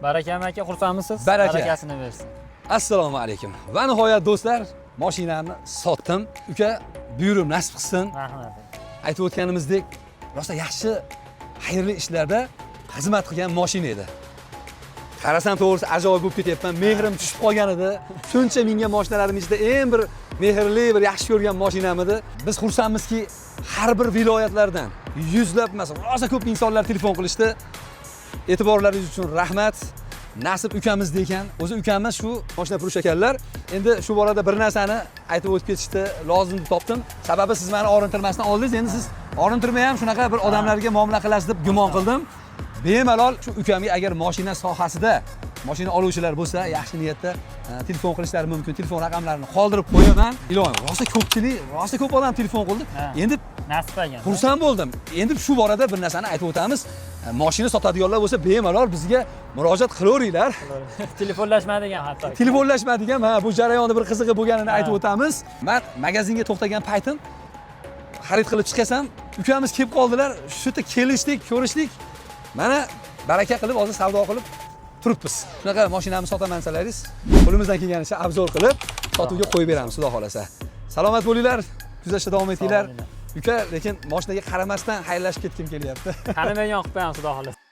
Barakam aka, xursandmisiz? Baraka. Barakasini bersin. Assalomu alaykum. Va nihoyat do'stlar, mashinamni sotdim. Uka, buyurim nasib qilsin. Rahmat. Aytib o'tganimizdek, rosa yaxshi, xayrli ishlarda xizmat qilgan mashina edi. Qarasam to'g'risi ajoyib bo'lib ketyapman. Mehrim tushib qolgan edi. Shuncha mingan mashinalarim ichida eng bir mehrli, bir yaxshi ko'rgan mashinam edi. Biz xursandmizki, har bir viloyatlardan yuzlab emas, rosa ko'p insonlar telefon qilishdi. E'tiborlaringiz uchun rahmat. Nasib ukamiz ekan. O'zi ukamiz shu mashina furush ekanlar. Endi shu borada bir narsani aytib o'tib ketishdi, lozim deb topdim. Sababi siz meni orintirmasdan oldingiz, endi siz orintirmay ham shunaqa bir odamlarga muomala qilasiz deb gumon qildim. Bemalol shu ukamga agar mashina sohasida mashina oluvchilar bo'lsa, yaxshi niyatda telefon qilishlari mumkin. Telefon raqamlarini qoldirib qo'yaman. Iloyim, rosa ko'pchilik, rosa ko'p odam telefon qildi. Endi Nasib qilgan. xursand bo'ldim. Endi shu borada bir narsani aytib o'tamiz. Mashina sotadiganlar bo'lsa, bemalol bizga murojaat qilaveringlar. Telefonlashmadigan hatto. Telefonlashmadigan, bu jarayonda bir qizig'i bo'lganini aytib o'tamiz. Men magazinga to'xtagan paytim xarid qilib chiqasam, ukamiz kelib qoldilar. Shu yerda kelishdik, ko'rishdik. Mana baraka qilib, hozir savdo qilib turibmiz. Shunaqa mashinamni sotaman desalaringiz, qo'limizdan kelganicha obzor qilib, sotuvga qo'yib beramiz, xudo xolasa. Salomat bo'linglar, kuzatishda davom etinglar. Uka, lekin mashinaga qaramasdan xayrlashib ketkim kelyapti. Qani men yoqib qo'yamiz, xudo xolasa.